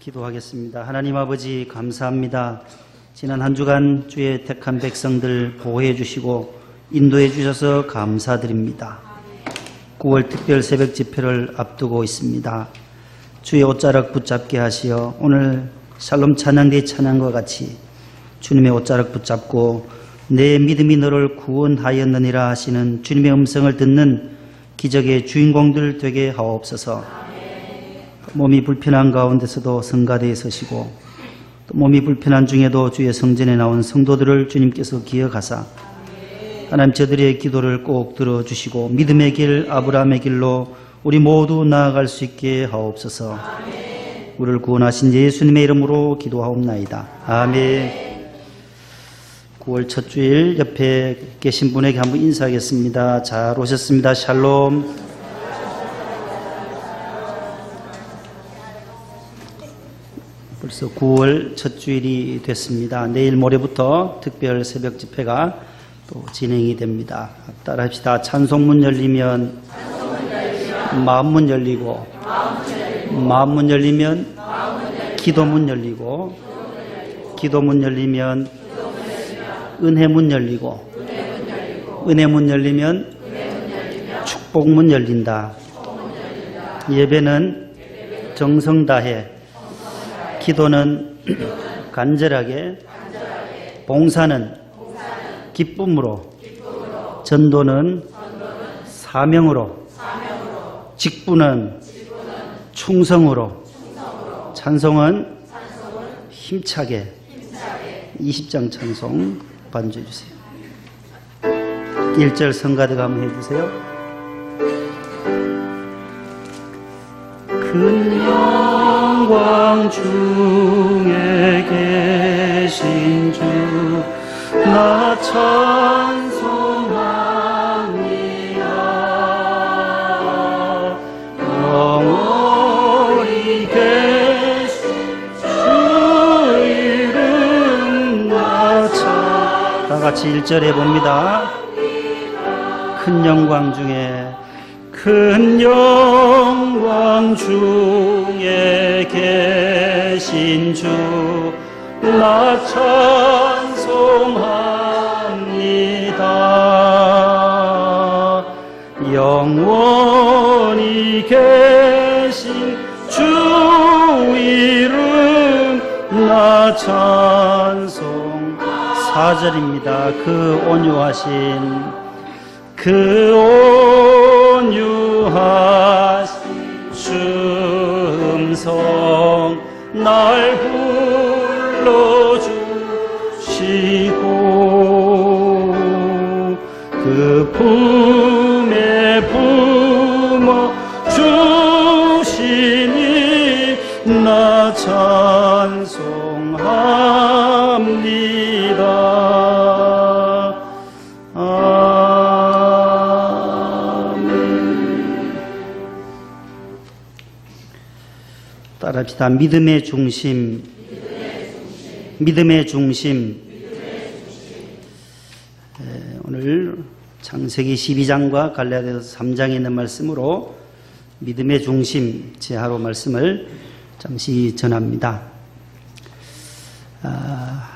기도하겠습니다. 하나님 아버지 감사합니다. 지난 한 주간 주의 택한 백성들 보호해 주시고 인도해 주셔서 감사드립니다. 9월 특별 새벽 집회를 앞두고 있습니다. 주의 옷자락 붙잡게 하시어 오늘 샬롬 찬양대 찬양과 같이 주님의 옷자락 붙잡고 내 믿음이 너를 구원하였느니라 하시는 주님의 음성을 듣는 기적의 주인공들 되게 하옵소서. 몸이 불편한 가운데서도 성가대에 서시고 또 몸이 불편한 중에도 주의 성전에 나온 성도들을 주님께서 기억하사 하나님 저들의 기도를 꼭 들어주시고 믿음의 길 아브라함의 길로 우리 모두 나아갈 수 있게 하옵소서. 우리를 구원하신 예수님의 이름으로 기도하옵나이다. 아멘. 9월 첫 주일 옆에 계신 분에게 한번 인사하겠습니다. 잘 오셨습니다. 샬롬. 벌써 9월 첫 주일이 됐습니다. 내일 모레부터 특별 새벽 집회가 또 진행이 됩니다. 따라합시다. 찬송문 열리면 마음문 열리고, 마음문 열리면 기도문 열리고, 기도문 열리면 은혜문 열리고, 은혜문 열리면 축복문 열린다. 예배는 정성 다해, 기도는 간절하게, 봉사는 기쁨으로, 전도는 사명으로, 직분은 충성으로, 찬송은 힘차게. 20장 찬송 반주해 주세요. 1절 성가대가 한번 해주세요. 큰 영광 중에 계신 주 나 찬송합니다. 영원히 계신 주 이름 나 찬송합니다. 다 같이 1절 해봅니다. 큰 영광 중에, 큰 영광 중에 계신 주 나 찬송합니다. 영원히 계신 주 이름 나 찬송. 4절입니다. 그 온유하신 음성 날 불러주시고 그 품에 품어 주시니 나 찬송합니다. 따라합시다. 믿음의 중심, 믿음의 중심. 오늘 창세기 12장과 갈라디아서 3장에 있는 말씀으로 믿음의 중심 제하로 말씀을 잠시 전합니다.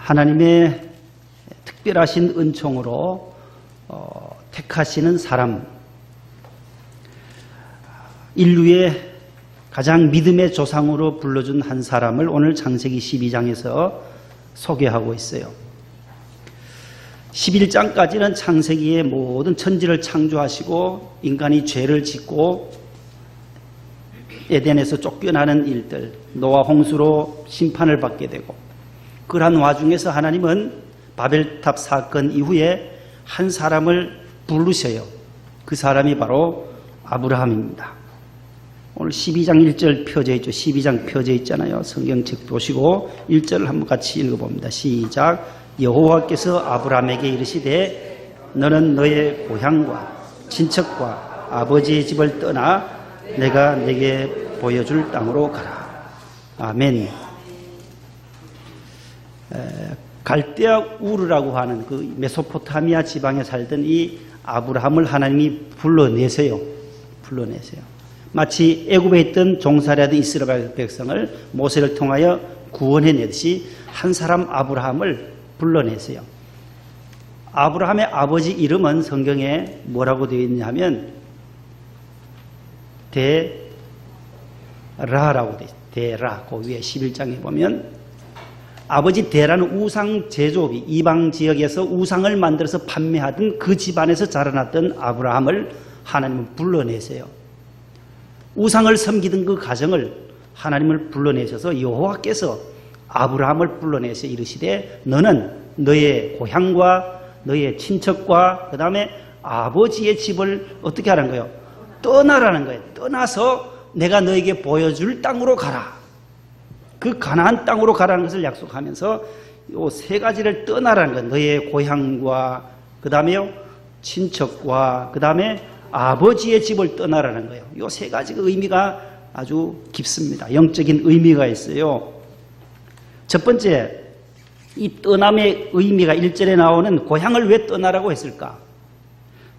하나님의 특별하신 은총으로 택하시는 사람, 인류의 가장 믿음의 조상으로 불러준 한 사람을 오늘 창세기 12장에서 소개하고 있어요. 11장까지는 창세기의 모든 천지를 창조하시고 인간이 죄를 짓고 에덴에서 쫓겨나는 일들, 노아 홍수로 심판을 받게 되고, 그러한 와중에서 하나님은 바벨탑 사건 이후에 한 사람을 부르셔요. 그 사람이 바로 아브라함입니다. 오늘 12장 1절 펴져 있죠. 12장 펴져 있잖아요. 성경책 보시고 1절을 한번 같이 읽어봅니다. 시작. 여호와께서 아브라함에게 이르시되 너는 너의 고향과 친척과 아버지의 집을 떠나 내가 내게 보여줄 땅으로 가라. 아멘. 갈대아 우르라고 하는 그 메소포타미아 지방에 살던 이 아브라함을 하나님이 불러내세요. 마치 애굽에 있던 종살이하던 이스라엘 백성을 모세를 통하여 구원해내듯이 한 사람 아브라함을 불러내세요. 아브라함의 아버지 이름은 성경에 뭐라고 되어 있냐면 데라라고 되어 있어요. 데라. 그 위에 11장에 보면 아버지 데라는 우상 제조업이 이방 지역에서 우상을 만들어서 판매하던 그 집안에서 자라났던 아브라함을 하나님은 불러내세요. 우상을 섬기던 그 가정을 하나님을 불러내셔서 여호와께서 아브라함을 불러내서 이르시되 너는 너의 고향과 너의 친척과 그 다음에 아버지의 집을 어떻게 하라는 거예요? 떠나라는 거예요. 떠나서 내가 너에게 보여줄 땅으로 가라. 그 가나안 땅으로 가라는 것을 약속하면서 이 세 가지를 떠나라는 거예요. 너의 고향과 그 다음에요 친척과 그 다음에 아버지의 집을 떠나라는 거예요. 이 세 가지가 의미가 아주 깊습니다. 영적인 의미가 있어요. 첫 번째, 이 떠남의 의미가 1절에 나오는 고향을 왜 떠나라고 했을까?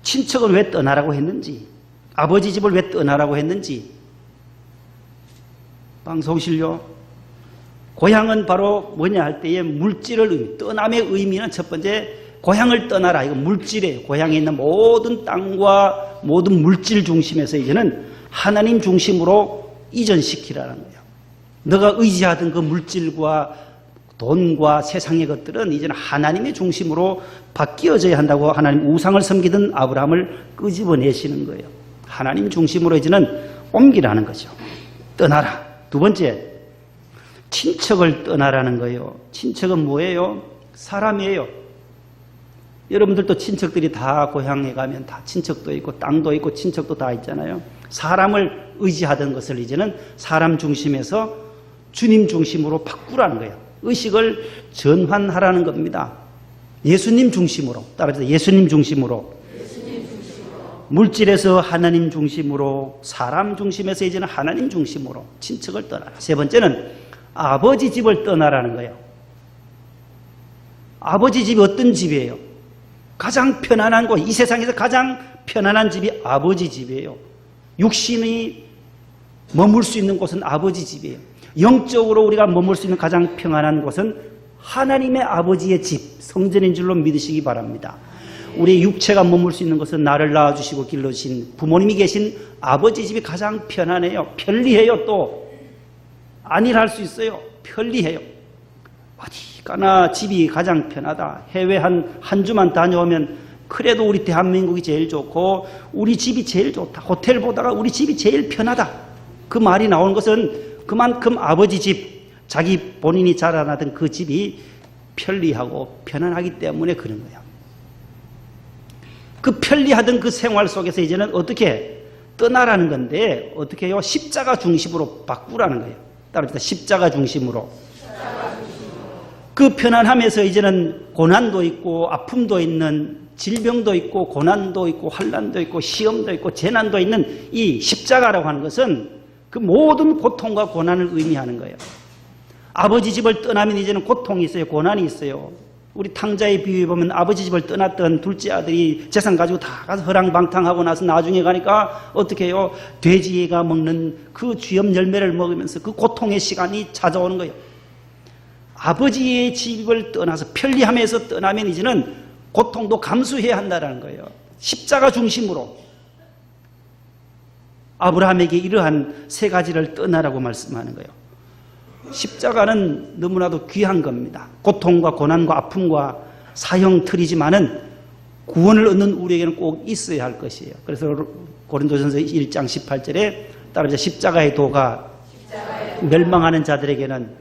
친척은 왜 떠나라고 했는지, 아버지 집을 왜 떠나라고 했는지. 방송실요. 고향은 바로 뭐냐 할 때에 물질을 떠남의 의미는 첫 번째 고향을 떠나라. 이거 물질이에요. 고향에 있는 모든 땅과 모든 물질 중심에서 이제는 하나님 중심으로 이전시키라는 거예요. 너가 의지하던 그 물질과 돈과 세상의 것들은 이제는 하나님의 중심으로 바뀌어져야 한다고 하나님 우상을 섬기던 아브라함을 끄집어내시는 거예요. 하나님 중심으로 이제는 옮기라는 거죠. 떠나라. 두 번째, 친척을 떠나라는 거예요. 친척은 뭐예요? 사람이에요. 여러분들도 친척들이 다 고향에 가면 다 친척도 있고 땅도 있고 친척도 다 있잖아요. 사람을 의지하던 것을 이제는 사람 중심에서 주님 중심으로 바꾸라는 거예요. 의식을 전환하라는 겁니다. 예수님 중심으로. 따라서 예수님 중심으로. 물질에서 하나님 중심으로, 사람 중심에서 이제는 하나님 중심으로 친척을 떠나라. 세 번째는 아버지 집을 떠나라는 거예요. 아버지 집이 어떤 집이에요? 가장 편안한 곳, 이 세상에서 가장 편안한 집이 아버지 집이에요. 육신이 머물 수 있는 곳은 아버지 집이에요. 영적으로 우리가 머물 수 있는 가장 평안한 곳은 하나님의 아버지의 집, 성전인 줄로 믿으시기 바랍니다. 우리 육체가 머물 수 있는 것은 나를 낳아주시고 길러주신 부모님이 계신 아버지 집이 가장 편안해요. 편리해요. 또 안일할 수 있어요. 편리해요. 어디 가나 집이 가장 편하다. 해외 한 주만 다녀오면 그래도 우리 대한민국이 제일 좋고 우리 집이 제일 좋다. 호텔 보다가 우리 집이 제일 편하다. 그 말이 나오는 것은 그만큼 아버지 집, 자기 본인이 자라나던 그 집이 편리하고 편안하기 때문에 그런 거예요. 그 편리하던 그 생활 속에서 이제는 어떻게 떠나라는 건데 어떻게 해요? 십자가 중심으로 바꾸라는 거예요. 따라합시다. 십자가 중심으로. 그 편안함에서 이제는 고난도 있고 아픔도 있는 질병도 있고 고난도 있고 환난도 있고 시험도 있고 재난도 있는 이 십자가라고 하는 것은 그 모든 고통과 고난을 의미하는 거예요. 아버지 집을 떠나면 이제는 고통이 있어요. 고난이 있어요. 우리 탕자의 비유에 보면 아버지 집을 떠났던 둘째 아들이 재산 가지고 다 가서 허랑방탕하고 나서 나중에 가니까 어떻게 해요? 돼지가 먹는 그 쥐염 열매를 먹으면서 그 고통의 시간이 찾아오는 거예요. 아버지의 집을 떠나서 편리함에서 떠나면 이제는 고통도 감수해야 한다는 거예요. 십자가 중심으로 아브라함에게 이러한 세 가지를 떠나라고 말씀하는 거예요. 십자가는 너무나도 귀한 겁니다. 고통과 고난과 아픔과 사형틀이지만은 구원을 얻는 우리에게는 꼭 있어야 할 것이에요. 그래서 고린도전서 1장 18절에 따라서 십자가의 도가 멸망하는 자들에게는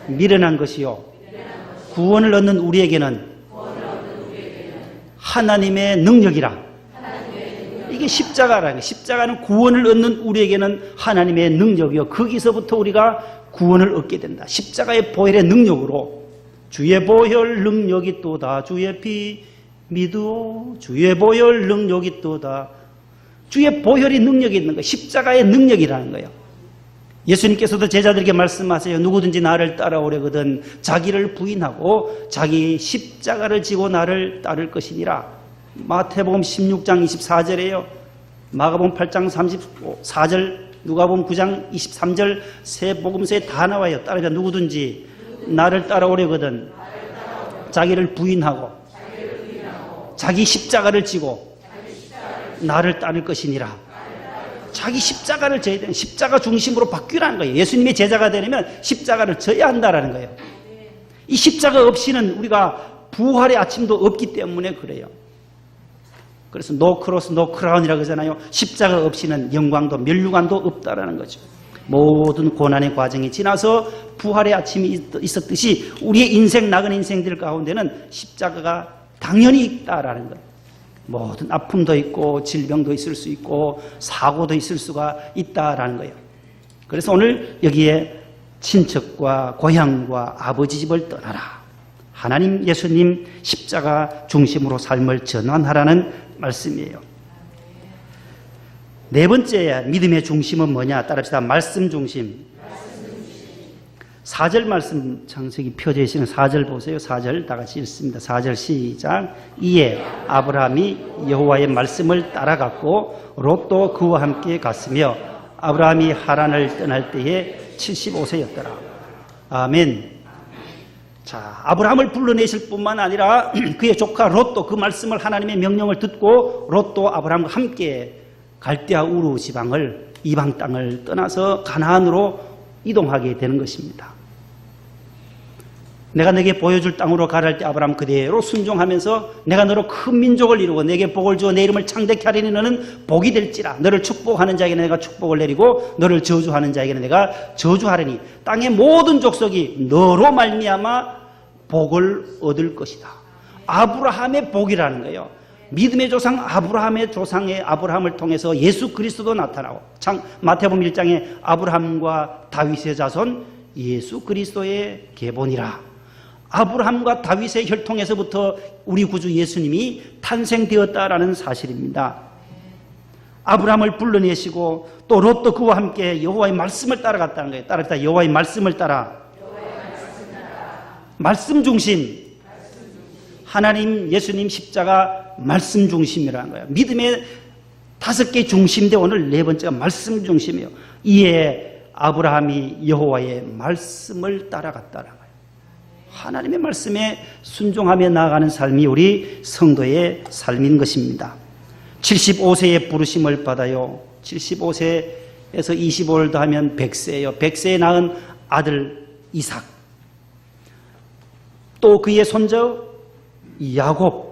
미련한 것이요 구원을 얻는 우리에게는 하나님의 능력이라. 이게 십자가라는 거예요. 십자가는 구원을 얻는 우리에게는 하나님의 능력이요 거기서부터 우리가 구원을 얻게 된다. 십자가의 보혈의 능력으로 주의 보혈 능력이 또다. 주의 피 믿으오. 주의 보혈 능력이 또다. 주의 보혈이 능력이 있는 거예요. 십자가의 능력이라는 거예요. 예수님께서도 제자들에게 말씀하세요. 누구든지 나를 따라오려거든 자기를 부인하고 자기 십자가를 지고 나를 따를 것이니라. 마태복음 16장 24절에요. 마가복음 8장 34절, 누가복음 9장 23절 세 복음서에 다 나와요. 따라서 누구든지 나를 따라오려거든 자기를 부인하고 자기 십자가를 지고 나를 따를 것이니라. 자기 십자가를 져야 되는, 십자가 중심으로 바뀌라는 거예요. 예수님의 제자가 되려면 십자가를 져야 한다는 거예요. 이 십자가 없이는 우리가 부활의 아침도 없기 때문에 그래요. 그래서 노 크로스 노 크라운이라고 하잖아요. 십자가 없이는 영광도 면류관도 없다라는 거죠. 모든 고난의 과정이 지나서 부활의 아침이 있었듯이 우리의 인생, 나그네 인생들 가운데는 십자가가 당연히 있다라는 거예요. 모든 아픔도 있고 질병도 있을 수 있고 사고도 있을 수가 있다라는 거예요. 그래서 오늘 여기에 친척과 고향과 아버지 집을 떠나라. 하나님 예수님 십자가 중심으로 삶을 전환하라는 말씀이에요. 네 번째 믿음의 중심은 뭐냐? 따라합시다. 말씀 중심. 4절 말씀 창세기 표제에 있는 4절 보세요. 4절 다 같이 읽습니다. 4절 시작. 이에 아브라함이 여호와의 말씀을 따라갔고 롯도 그와 함께 갔으며 아브라함이 하란을 떠날 때에 75세였더라. 아멘. 자, 아브라함을 불러내실 뿐만 아니라 그의 조카 롯도 그 말씀을 하나님의 명령을 듣고 롯도 아브라함과 함께 갈대아 우루 지방을 이방 땅을 떠나서 가나안으로 이동하게 되는 것입니다. 내가 내게 보여줄 땅으로 가라 할 때 아브라함 그대로 순종하면서 내가 너로 큰 민족을 이루고 내게 복을 주어 내 이름을 창대케 하리니 너는 복이 될지라. 너를 축복하는 자에게는 내가 축복을 내리고 너를 저주하는 자에게는 내가 저주하리니 땅의 모든 족속이 너로 말미암아 복을 얻을 것이다. 아브라함의 복이라는 거예요. 믿음의 조상 아브라함의 조상의 아브라함을 통해서 예수 그리스도도 나타나고 마태복음 1장에 아브라함과 다윗의 자손 예수 그리스도의 계본이라. 아브라함과 다윗의 혈통에서부터 우리 구주 예수님이 탄생되었다라는 사실입니다. 아브라함을 불러내시고 또 롯도 그와 함께 여호와의 말씀을 따라갔다는 거예요. 따라합시다. 여호와의 말씀을 따라. 말씀 중심. 하나님 예수님 십자가 말씀 중심이라는 거예요. 믿음의 5개 중심인데 오늘 네 번째가 말씀 중심이에요. 이에 아브라함이 여호와의 말씀을 따라갔다는 거예요. 하나님의 말씀에 순종하며 나아가는 삶이 우리 성도의 삶인 것입니다. 75세의 부르심을 받아요. 75세에서 25를 더하면 100세예요. 100세에 낳은 아들 이삭, 또 그의 손자 야곱.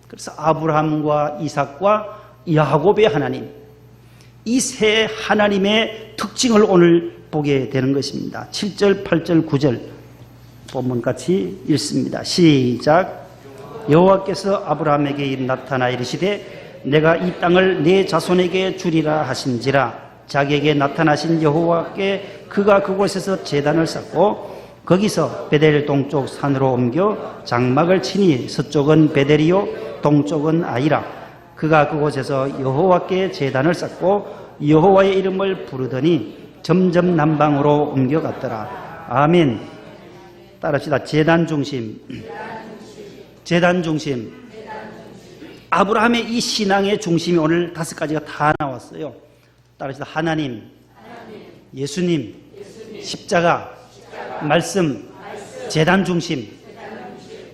그래서 아브라함과 이삭과 야곱의 하나님, 이 세 하나님의 특징을 오늘 보게 되는 것입니다. 7절, 8절, 9절 본문같이 읽습니다. 시작. 여호와께서 아브라함에게 나타나 이르시되 내가 이 땅을 내 자손에게 주리라 하신지라. 자기에게 나타나신 여호와께 그가 그곳에서 제단을 쌓고 거기서 베델 동쪽 산으로 옮겨 장막을 치니 서쪽은 베델이요 동쪽은 아이라. 그가 그곳에서 여호와께 제단을 쌓고 여호와의 이름을 부르더니 점점 남방으로 옮겨갔더라. 아멘. 따라합시다. 제단 중심. 제단 중심. 아브라함의 이 신앙의 중심이 오늘 5가지가 다 나왔어요. 따라합시다. 하나님, 예수님, 십자가, 말씀, 제단 중심.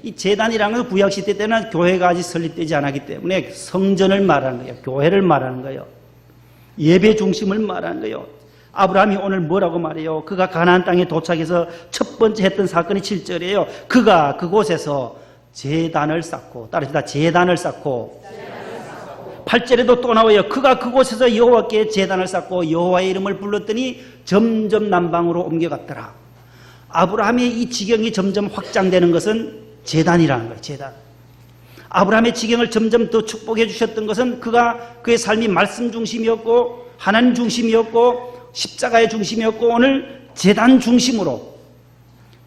이 제단이라는 것은 구약시대 때는 교회가 아직 설립되지 않았기 때문에 성전을 말하는 거예요. 교회를 말하는 거예요. 예배 중심을 말하는 거예요. 아브라함이 오늘 뭐라고 말해요? 그가 가나안 땅에 도착해서 첫 번째 했던 사건이 7절이에요. 그가 그곳에서 제단을 쌓고, 따라합시다. 제단을 쌓고. 8절에도 또 나와요. 그가 그곳에서 여호와께 제단을 쌓고 여호와의 이름을 불렀더니 점점 남방으로 옮겨갔더라. 아브라함의 이 지경이 점점 확장되는 것은 제단이라는 거예요. 제단. 아브라함의 지경을 점점 더 축복해 주셨던 것은 그의 삶이 말씀 중심이었고 하나님 중심이었고 십자가의 중심이었고 오늘 제단 중심으로,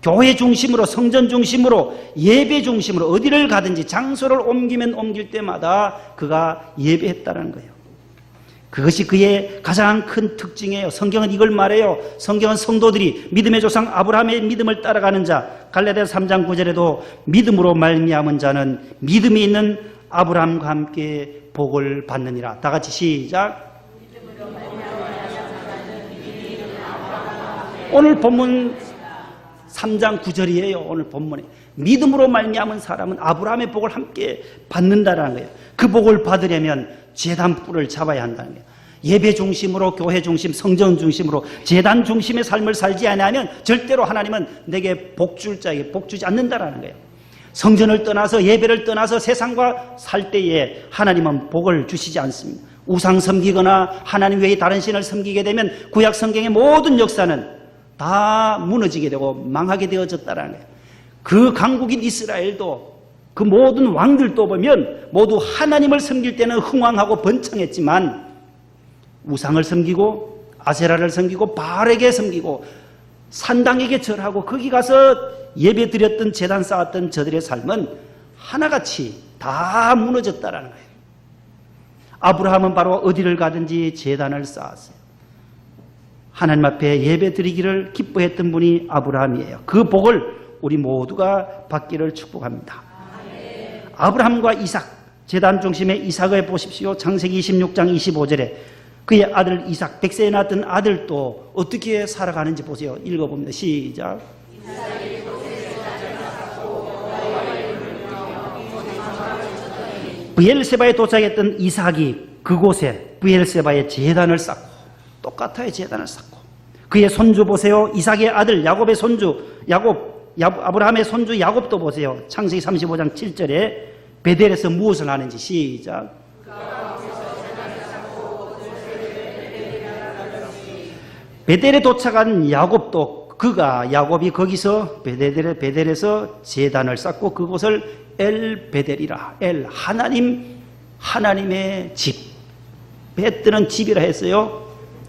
교회 중심으로, 성전 중심으로, 예배 중심으로 어디를 가든지 장소를 옮기면 옮길 때마다 그가 예배했다는 거예요. 그것이 그의 가장 큰 특징이에요. 성경은 이걸 말해요. 성경은 성도들이 믿음의 조상 아브라함의 믿음을 따라가는 자, 갈라디아서 3장 9절에도 믿음으로 말미암은 자는 믿음이 있는 아브라함과 함께 복을 받느니라. 다 같이 시작. 오늘 본문 3장 9절이에요. 오늘 본문에 믿음으로 말미암은 사람은 아브라함의 복을 함께 받는다라는 거예요. 그 복을 받으려면 제단 뿔을 잡아야 한다는 거예요. 예배 중심으로, 교회 중심, 성전 중심으로 제단 중심의 삶을 살지 않으면 절대로 하나님은 내게 복 줄 자에게 복 주지 않는다라는 거예요. 성전을 떠나서 예배를 떠나서 세상과 살 때에 하나님은 복을 주시지 않습니다. 우상 섬기거나 하나님 외에 다른 신을 섬기게 되면 구약 성경의 모든 역사는 다 무너지게 되고 망하게 되어졌다라는 거예요. 그 강국인 이스라엘도 그 모든 왕들도 보면 모두 하나님을 섬길 때는 흥왕하고 번창했지만 우상을 섬기고 아세라를 섬기고 바알에게 섬기고 산당에게 절하고 거기 가서 예배 드렸던 제단 쌓았던 저들의 삶은 하나같이 다 무너졌다라는 거예요. 아브라함은 바로 어디를 가든지 제단을 쌓았어요. 하나님 앞에 예배 드리기를 기뻐했던 분이 아브라함이에요. 그 복을 우리 모두가 받기를 축복합니다. 아브라함과 이삭, 제단 중심의 이삭을 보십시오. 창세기 26장 25절에 그의 아들 이삭, 100세에 낳았던 아들도 어떻게 살아가는지 보세요. 읽어봅니다. 시작. 브엘세바에 도착했던 이삭이 그곳에 브엘세바에 제단을 쌓고 똑같아요. 제단을 쌓고 그의 손주 보세요. 이삭의 아들 야곱의 손주 아브라함의 손주 야곱도 보세요. 창세기 35장 7절에 베델에서 무엇을 하는지 시작. 베델에 도착한 야곱도 야곱이 거기서 베델에서 제단을 쌓고 그곳을 엘 베델이라 하나님의 집. 베들은 집이라 했어요.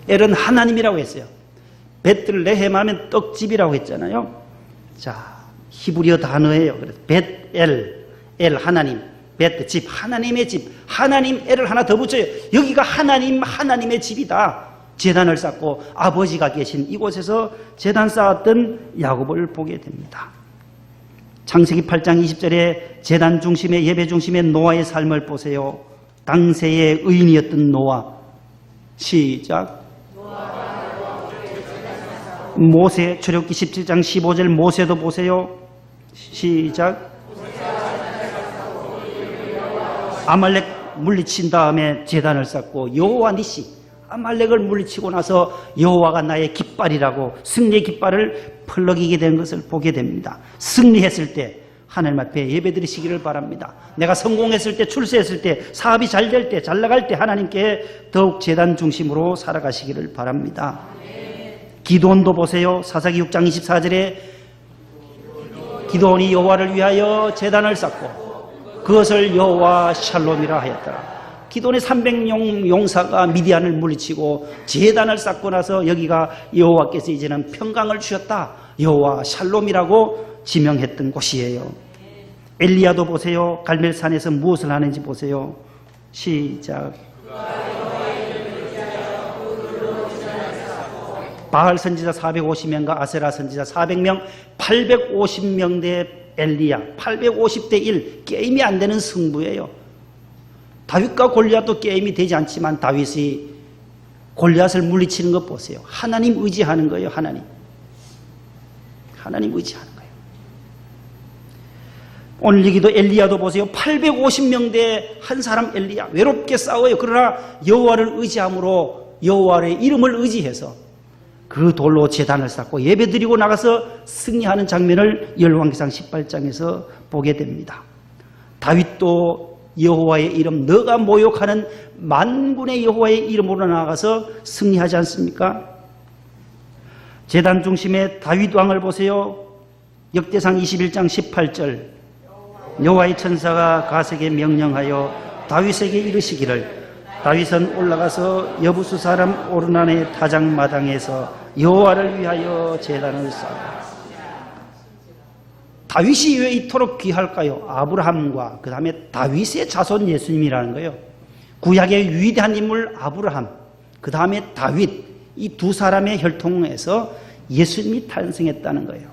엘은 하나님이라고 했어요. 베들레헴 하면 떡집이라고 했잖아요. 자, 히브리어 단어예요. 그래서 엘 하나님, 베트 집, 하나님의 집, 하나님 엘을 하나 더 붙여요. 여기가 하나님의 집이다. 제단을 쌓고 아버지가 계신 이곳에서 제단 쌓았던 야곱을 보게 됩니다. 창세기 8장 20절에 제단 중심의 예배 중심의 노아의 삶을 보세요. 당세의 의인이었던 노아. 시작. 모세, 출애굽기 17장 15절 모세도 보세요. 시작. 아말렉 물리친 다음에 제단을 쌓고 여호와 니시, 아말렉을 물리치고 나서 여호와가 나의 깃발이라고 승리의 깃발을 펄럭이게 된 것을 보게 됩니다. 승리했을 때 하나님 앞에 예배드리시기를 바랍니다. 내가 성공했을 때, 출세했을 때, 사업이 잘 될 때, 잘 나갈 때 하나님께 더욱 제단 중심으로 살아가시기를 바랍니다. 기드온도 보세요. 사사기 6장 24절에 기드온이 여호와를 위하여 제단을 쌓고 그것을 여호와 샬롬이라 하였더라. 기드온의 300명 용사가 미디안을 물리치고 제단을 쌓고 나서 여기가 여호와께서 이제는 평강을 주셨다, 여호와 샬롬이라고 지명했던 곳이에요. 엘리야도 보세요. 갈멜산에서 무엇을 하는지 보세요. 시작. 바알 선지자 450명과 아세라 선지자 400명, 850명 대 엘리야, 850대 1, 게임이 안 되는 승부예요. 다윗과 골리앗도 게임이 되지 않지만 다윗이 골리앗을 물리치는 것 보세요. 하나님 의지하는 거예요. 하나님 의지하는 거예요. 오늘 여기도 엘리야도 보세요. 850명 대 한 사람 엘리야, 외롭게 싸워요. 그러나 여호와를 의지함으로 여호와의 이름을 의지해서 그 돌로 제단을 쌓고 예배드리고 나가서 승리하는 장면을 열왕기상 18장에서 보게 됩니다. 다윗도 여호와의 이름, 너가 모욕하는 만군의 여호와의 이름으로 나가서 승리하지 않습니까? 제단 중심의 다윗 왕을 보세요. 역대상 21장 18절 여호와의 천사가 가세에게 명령하여 다윗에게 이르시기를 다윗은 올라가서 여부수 사람 오르난의 타작마당에서 여호와를 위하여 제단을 쌓아. 다윗이 왜 이토록 귀할까요? 아브라함과 그 다음에 다윗의 자손 예수님이라는 거예요. 구약의 위대한 인물 아브라함, 그 다음에 다윗, 이 두 사람의 혈통에서 예수님이 탄생했다는 거예요.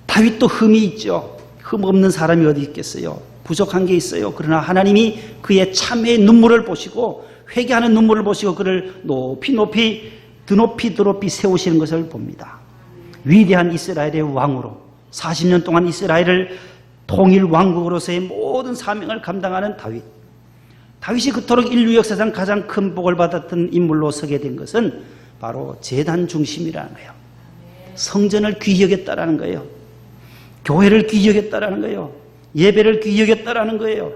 다윗도 흠이 있죠. 흠 없는 사람이 어디 있겠어요? 부족한 게 있어요. 그러나 하나님이 그의 참회의 눈물을 보시고 회개하는 눈물을 보시고 그를 높이 높이 드높이 세우시는 것을 봅니다. 위대한 이스라엘의 왕으로 40년 동안 이스라엘을 통일 왕국으로서의 모든 사명을 감당하는 다윗. 다윗이 그토록 인류 역사상 가장 큰 복을 받았던 인물로 서게 된 것은 바로 제단 중심이라는 거예요. 성전을 귀히 여겼다라는 거예요. 교회를 귀히 여겼다라는 거예요. 예배를 귀히 여겼다라는 거예요.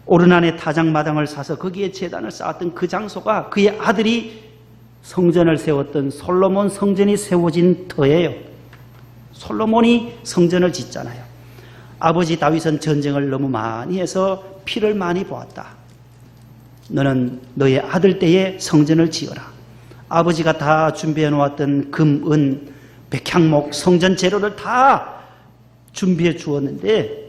오르난의 타작마당을 사서 거기에 제단을 쌓았던 그 장소가 그의 아들이 성전을 세웠던 솔로몬 성전이 세워진 터예요. 솔로몬이 성전을 짓잖아요. 아버지 다윗은 전쟁을 너무 많이 해서 피를 많이 보았다. 너는 너의 아들 때에 성전을 지어라. 아버지가 다 준비해 놓았던 금, 은, 백향목, 성전 재료를 다 준비해 주었는데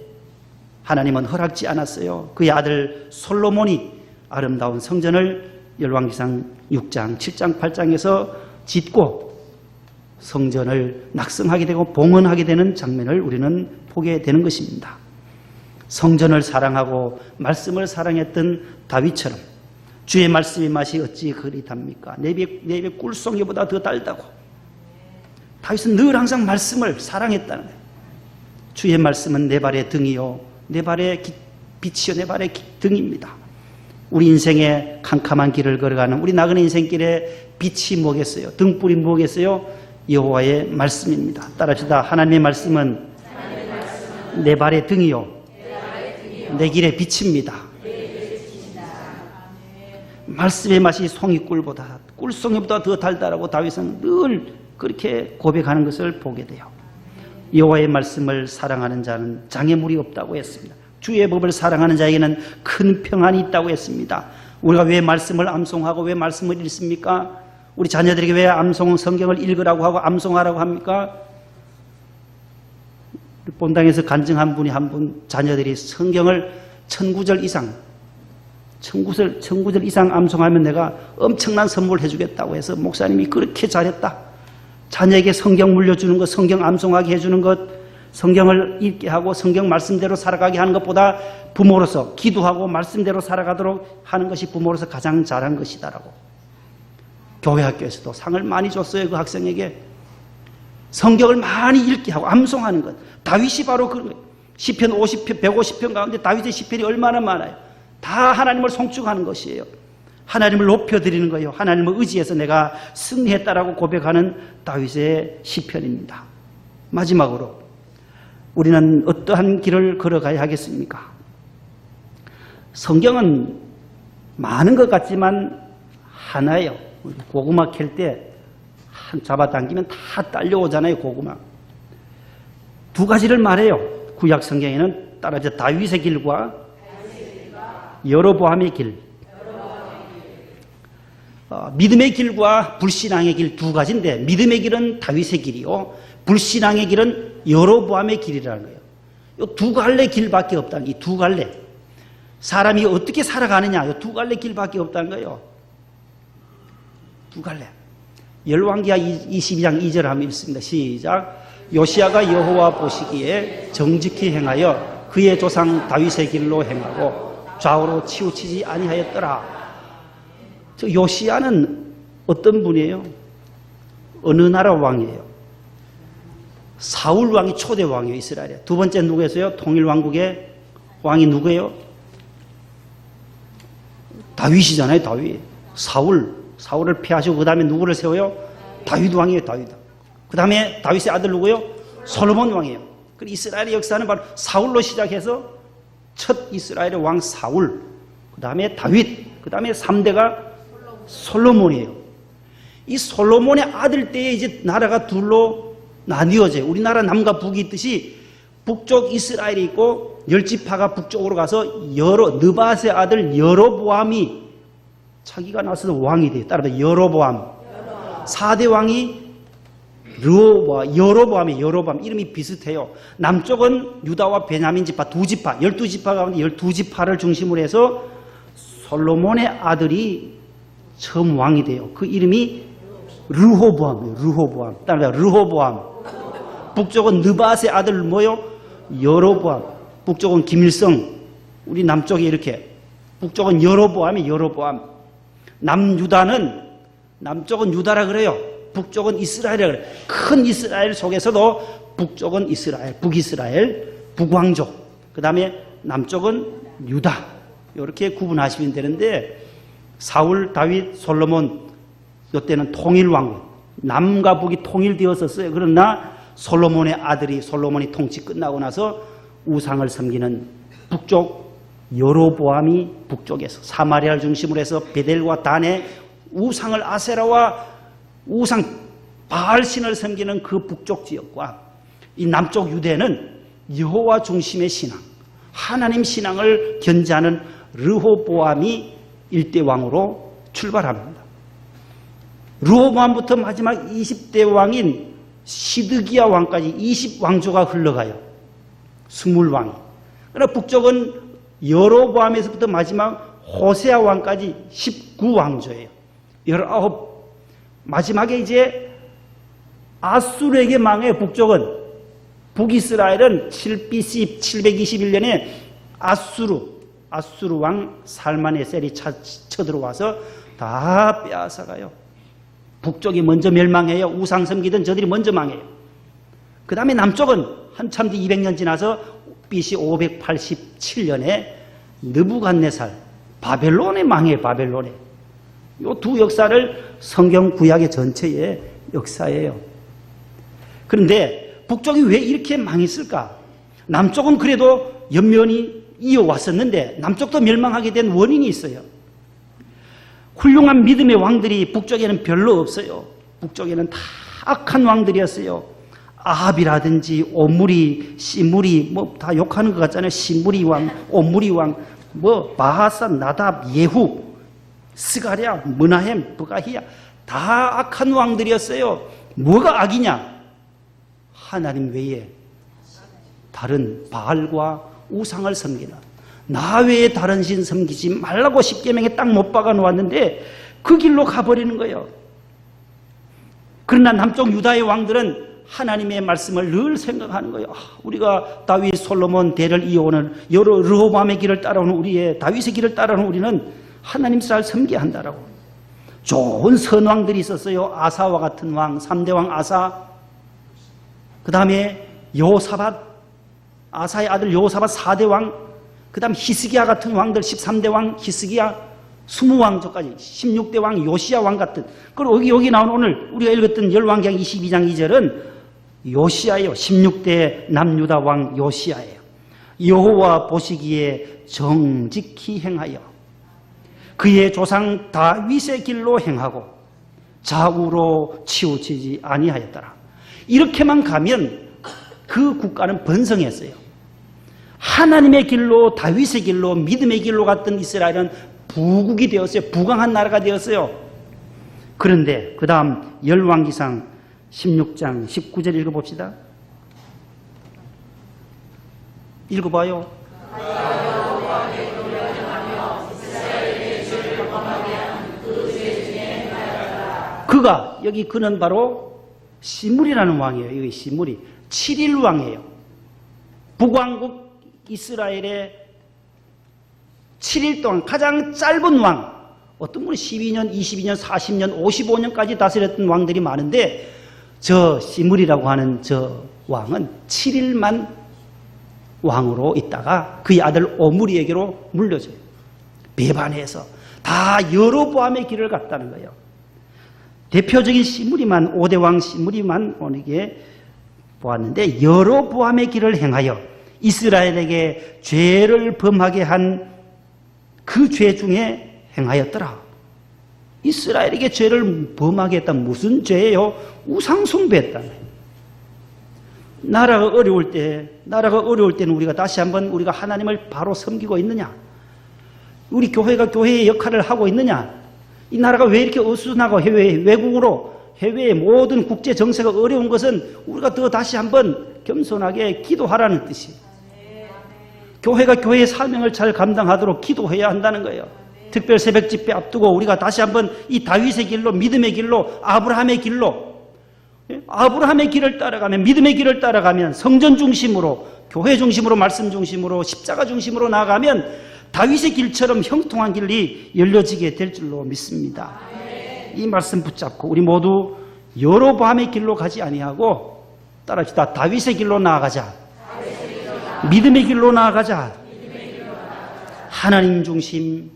하나님은 허락지 않았어요. 그의 아들 솔로몬이 아름다운 성전을 열왕기상 6장, 7장, 8장에서 짓고 성전을 낙성하게 되고 봉헌하게 되는 장면을 우리는 보게 되는 것입니다. 성전을 사랑하고 말씀을 사랑했던 다윗처럼 주의 말씀의 맛이 어찌 그리 답니까? 내 입에 꿀송이보다 더 달다고. 다윗은 늘 항상 말씀을 사랑했다는 거예요. 주의 말씀은 내 발의 등이요 내 발의 빛이요 내 발의 등입니다. 우리 인생의 캄캄한 길을 걸어가는 우리 나그네 인생길에 빛이 뭐겠어요? 등불이 뭐겠어요? 여호와의 말씀입니다. 따라합시다. 하나님의 말씀은 내 발의 등이요 내 길의 빛입니다. 말씀의 맛이 송이꿀보다 꿀송이보다 더 달다라고 다윗은 늘 그렇게 고백하는 것을 보게 돼요. 여호와의 말씀을 사랑하는 자는 장애물이 없다고 했습니다. 주의 법을 사랑하는 자에게는 큰 평안이 있다고 했습니다. 우리가 왜 말씀을 암송하고 왜 말씀을 읽습니까? 우리 자녀들에게 왜 성경을 읽으라고 하고 암송하라고 합니까? 본당에서 간증한 분이 한 분 자녀들이 성경을 1000구절 이상 암송하면 내가 엄청난 선물을 해주겠다고 해서 목사님이 그렇게 잘했다. 자녀에게 성경 물려주는 것, 성경 암송하게 해주는 것, 성경을 읽게 하고 성경 말씀대로 살아가게 하는 것보다 부모로서 기도하고 말씀대로 살아가도록 하는 것이 부모로서 가장 잘한 것이다라고. 교회 학교에서도 상을 많이 줬어요. 그 학생에게. 성경을 많이 읽게 하고 암송하는 것. 다윗이 바로 그런 거예요. 시편 50편, 150편 가운데 다윗의 시편이 얼마나 많아요. 다 하나님을 송축하는 것이에요. 하나님을 높여드리는 거예요. 하나님을 의지해서 내가 승리했다라고 고백하는 다윗의 시편입니다. 마지막으로 우리는 어떠한 길을 걸어가야 하겠습니까? 성경은 많은 것 같지만 하나예요. 고구마 캘 때 잡아당기면 다 딸려오잖아요. 고구마. 두 가지를 말해요. 구약 성경에는 따라서 다윗의 길과 여로보암의 길. 믿음의 길과 불신앙의 길 두 가지인데 믿음의 길은 다윗의 길이요. 불신앙의 길은 여로보암의 길이라는 거예요. 이 두 갈래 길밖에 없다는 이 두 갈래. 사람이 어떻게 살아가느냐 이 두 갈래 길밖에 없다는 거예요. 두 갈래. 열왕기하 22장 2절 한번 읽습니다. 시작. 요시야가 여호와 보시기에 정직히 행하여 그의 조상 다윗의 길로 행하고 좌우로 치우치지 아니하였더라. 저 요시야는 어떤 분이에요? 어느 나라 왕이에요? 사울 왕이 초대 왕이에요. 이스라엘에. 두 번째 누구였어요? 통일왕국의 왕이 누구예요? 다윗이잖아요. 다윗. 사울을 폐하시고 그 다음에 누구를 세워요? 다윗 왕이에요. 다윗. 그 다음에 다윗의 아들 누구예요? 솔로몬 왕이에요. 그리고 이스라엘의 역사는 바로 사울로 시작해서 첫 이스라엘의 왕 사울, 그 다음에 다윗, 그 다음에 3대가 솔로몬이에요. 이 솔로몬의 아들 때에 이제 나라가 둘로 나뉘어져요. 우리나라 남과 북이 있듯이 북쪽 이스라엘이 있고 10지파가 북쪽으로 가서 느밧의 아들 여로보암이 자기가 나서서 왕이 돼요. 따라서 여로보암. 4대 왕이 여로보암이 이름이 비슷해요. 남쪽은 유다와 베냐민 지파 2지파 12지파 가운데 12지파를 중심으로 해서 솔로몬의 아들이 처음 왕이 돼요. 그 이름이 르호보암이에요. 르호보암. 따라서 르호보암. 북쪽은 느밧의 아들 뭐요? 여로보암. 북쪽은 김일성. 우리 남쪽에 이렇게 북쪽은 여로보암이 여로보암. 남쪽은 유다라 그래요. 북쪽은 이스라엘이라 그래요. 큰 이스라엘 속에서도 북쪽은 이스라엘, 북이스라엘, 북왕족. 그 다음에 남쪽은 유다. 이렇게 구분하시면 되는데 사울, 다윗, 솔로몬 이때는 통일왕국. 남과 북이 통일되었었어요. 그러나 솔로몬이 통치 끝나고 나서 우상을 섬기는 북쪽 여로보암이 북쪽에서 사마리아를 중심으로 해서 베델과 단에 우상을 아세라와 우상 바알신을 섬기는 그 북쪽 지역과 이 남쪽 유대는 여호와 중심의 신앙, 하나님 신앙을 견지하는 르호보암이 일대 왕으로 출발합니다. 르호보암부터 마지막 20대 왕인 시드기야 왕까지 20왕조가 흘러가요. 20왕이. 그러나 북쪽은 여로보암에서부터 마지막 호세아 왕까지 19왕조예요. 19. 마지막에 이제 아수르에게 망해 북쪽은 북이스라엘은 7BC 721년에 아수르 왕 살마네셀이 쳐들어와서 다 빼앗아가요. 북쪽이 먼저 멸망해요. 우상 섬기던 저들이 먼저 망해요. 그 다음에 남쪽은 한참 뒤 200년 지나서 BC 587년에 느부갓네살 바벨론에 망해요. 바벨론에. 이 두 역사를 성경 구약의 전체의 역사예요. 그런데 북쪽이 왜 이렇게 망했을까? 남쪽은 그래도 연면이 이어왔었는데 남쪽도 멸망하게 된 원인이 있어요. 훌륭한 믿음의 왕들이 북쪽에는 별로 없어요. 북쪽에는 다 악한 왕들이었어요. 아합이라든지 오므리, 시므리 뭐 다 욕하는 것 같잖아요. 시므리 왕, 오므리 왕, 뭐 바하사, 나답, 예후, 스가랴, 므나헴, 브가히야 다 악한 왕들이었어요. 뭐가 악이냐? 하나님 외에 다른 바알과 우상을 섬기는 나 외에 다른 신 섬기지 말라고 십계명에 딱 못 박아 놓았는데 그 길로 가버리는 거예요. 그러나 남쪽 유다의 왕들은 하나님의 말씀을 늘 생각하는 거예요. 우리가 다윗, 솔로몬 대를 이어오는 여러 르호보암의 길을 따라오는 우리의 다윗의 길을 따라오는 우리는 하나님 잘 섬겨야 한다라고. 좋은 선왕들이 있었어요. 아사와 같은 왕, 3대 왕 아사. 그 다음에 여호사밧, 아사의 아들 여호사밧 4대 왕. 그 다음 히스기야 같은 왕들 13대 왕 히스기야, 20왕조까지 16대 왕 요시야 왕 같은. 그리고 여기 나온 오늘 우리가 읽었던 열왕기상 22장 2절은 요시야예요. 16대 남유다 왕 요시야예요. 여호와 보시기에 정직히 행하여 그의 조상 다윗의 길로 행하고 좌우로 치우치지 아니하였더라. 이렇게만 가면 그 국가는 번성했어요. 하나님의 길로, 다윗의 길로, 믿음의 길로 갔던 이스라엘은 부국이 되었어요. 부강한 나라가 되었어요. 그런데 그 다음 열왕기상 16장 19절 읽어봅시다. 읽어봐요. 그가, 여기 그는 바로 시므리라는 왕이에요. 여기 시므리 7일 왕이에요. 북왕국 이스라엘의 7일 동안 가장 짧은 왕, 어떤 분이 12년, 22년, 40년, 55년까지 다스렸던 왕들이 많은데 저 시므리라고 하는 저 왕은 7일만 왕으로 있다가 그의 아들 오므리에게로 물려줘요. 배반해서 다 여로보암의 길을 갔다는 거예요. 대표적인 시므리만, 5대 왕 시므리만 오늘게 보았는데 여로보암의 길을 행하여 이스라엘에게 죄를 범하게 한 그 죄 중에 행하였더라. 이스라엘에게 죄를 범하게 했다. 무슨 죄예요? 우상숭배했다는 거예요. 나라가 어려울 때는 우리가 다시 한번 우리가 하나님을 바로 섬기고 있느냐? 우리 교회가 교회의 역할을 하고 있느냐? 이 나라가 왜 이렇게 어수선하고 해외의 모든 국제 정세가 어려운 것은 우리가 더 다시 한번 겸손하게 기도하라는 뜻이에요. 교회가 교회의 사명을 잘 감당하도록 기도해야 한다는 거예요. 특별 새벽 집회 앞두고 우리가 다시 한번 이 다윗의 길로, 믿음의 길로, 아브라함의 길을 따라가면, 믿음의 길을 따라가면, 성전 중심으로, 교회 중심으로, 말씀 중심으로, 십자가 중심으로 나아가면 다윗의 길처럼 형통한 길이 열려지게 될 줄로 믿습니다. 이 말씀 붙잡고 우리 모두 여로보암의 길로 가지 아니하고 따라합시다. 다윗의 길로 나아가자. 믿음의 길로 나아가자. 하나님 중심,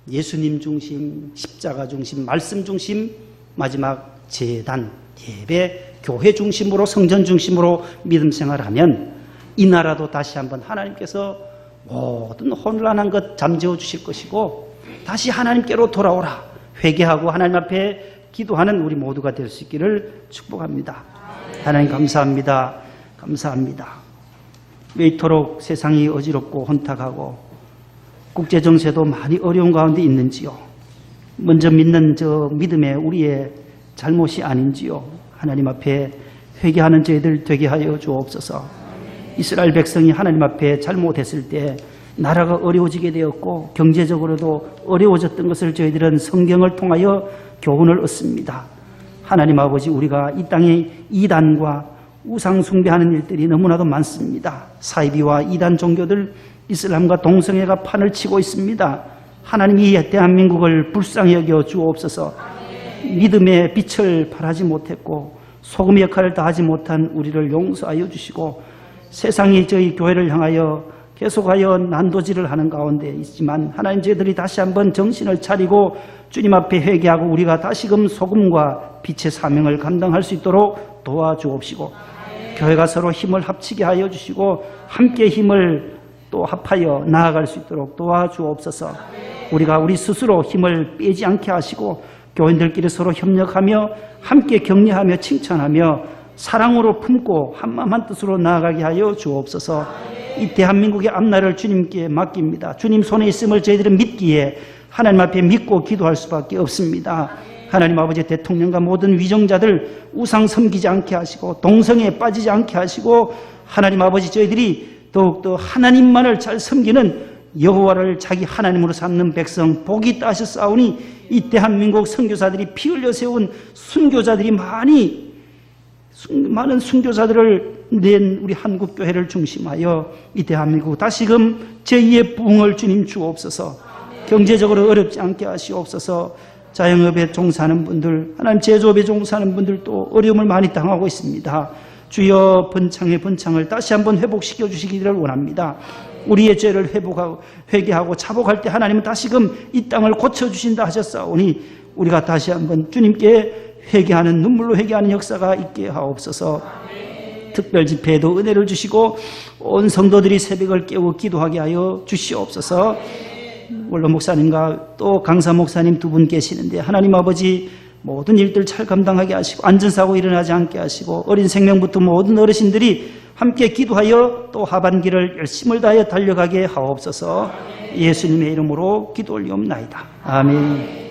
예수님 중심, 십자가 중심, 말씀 중심, 마지막 제단, 예배, 교회 중심으로, 성전 중심으로 믿음 생활하면 이 나라도 다시 한번 하나님께서 모든 혼란한 것 잠재워 주실 것이고 다시 하나님께로 돌아오라 회개하고 하나님 앞에 기도하는 우리 모두가 될 수 있기를 축복합니다. 하나님 감사합니다. 감사합니다. 왜 이토록 세상이 어지럽고 혼탁하고 국제정세도 많이 어려운 가운데 있는지요? 먼저 믿는 저 믿음의 우리의 잘못이 아닌지요? 하나님 앞에 회개하는 저희들 되게 하여 주옵소서. 이스라엘 백성이 하나님 앞에 잘못했을 때 나라가 어려워지게 되었고 경제적으로도 어려워졌던 것을 저희들은 성경을 통하여 교훈을 얻습니다. 하나님 아버지, 우리가 이 땅에 이단과 우상 숭배하는 일들이 너무나도 많습니다. 사이비와 이단 종교들, 이슬람과 동성애가 판을 치고 있습니다. 하나님이 대한민국을 불쌍히 여겨 주옵소서. 믿음의 빛을 발하지 못했고 소금의 역할을 다하지 못한 우리를 용서하여 주시고 세상이 저희 교회를 향하여 계속하여 난도질을 하는 가운데 있지만 하나님, 저희들이 다시 한번 정신을 차리고 주님 앞에 회개하고 우리가 다시금 소금과 빛의 사명을 감당할 수 있도록 도와주옵시고 교회가 서로 힘을 합치게 하여 주시고 함께 힘을 또 합하여 나아갈 수 있도록 도와주옵소서. 우리가 우리 스스로 힘을 빼지 않게 하시고 교인들끼리 서로 협력하며 함께 격려하며 칭찬하며 사랑으로 품고 한마음 한뜻으로 나아가게 하여 주옵소서. 이 대한민국의 앞날을 주님께 맡깁니다. 주님 손에 있음을 저희들은 믿기에 하나님 앞에 믿고 기도할 수밖에 없습니다. 하나님 아버지, 대통령과 모든 위정자들 우상 섬기지 않게 하시고 동성애에 빠지지 않게 하시고 하나님 아버지, 저희들이 더욱더 하나님만을 잘 섬기는 여호와를 자기 하나님으로 삼는 백성 복이 있다 하셨사오니 이 대한민국 선교사들이 피 흘려 세운 순교자들이 많은 순교자들을 낸 우리 한국교회를 중심하여 이 대한민국 다시금 제2의 부흥을 주님 주옵소서. 경제적으로 어렵지 않게 하시옵소서. 자영업에 종사하는 분들, 하나님 제조업에 종사하는 분들도 어려움을 많이 당하고 있습니다. 주여, 번창의 번창을 다시 한번 회복시켜 주시기를 원합니다. 우리의 죄를 회개하고 자복할 때 하나님은 다시금 이 땅을 고쳐주신다 하셨사오니 우리가 다시 한번 주님께 회개하는, 눈물로 회개하는 역사가 있게 하옵소서. 특별 집회에도 은혜를 주시고 온 성도들이 새벽을 깨워 기도하게 하여 주시옵소서. 원로 목사님과 또 강사 목사님 두 분 계시는데 하나님 아버지, 모든 일들 잘 감당하게 하시고 안전사고 일어나지 않게 하시고 어린 생명부터 모든 어르신들이 함께 기도하여 또 하반기를 열심을 다하여 달려가게 하옵소서. 예수님의 이름으로 기도 올리옵나이다. 아멘.